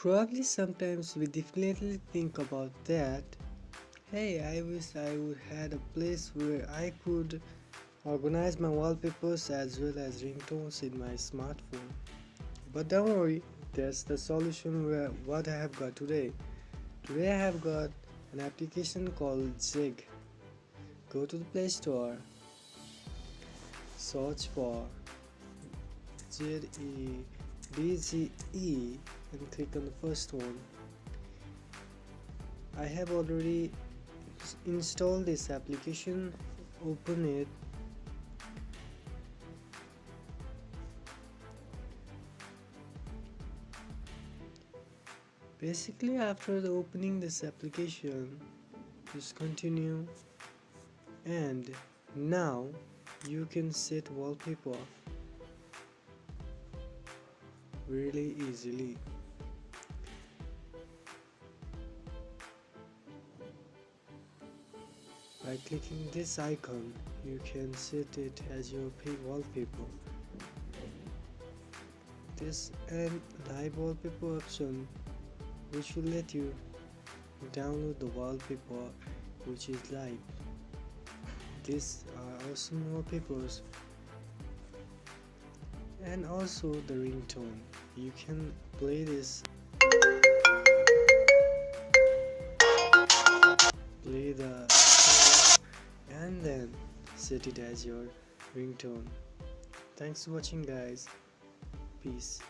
Probably sometimes we definitely think about that. Hey, I wish I would had a place where I could organize my wallpapers as well as ringtones in my smartphone. But don't worry, that's the solution where what I have got today. Today I have got an application called Zig. Go to the Play Store, search for ZEBZE and click on the first one. I have already installed this application. Open it. Basically, after the opening this application, just continue, and now you can set wallpaper really easily. By clicking this icon, you can set it as your wallpaper. This and live wallpaper option, which will let you download the wallpaper which is live. These are awesome wallpapers, and also the ringtone. You can play this, play the song, and then set it as your ringtone. Thanks for watching, guys. Peace.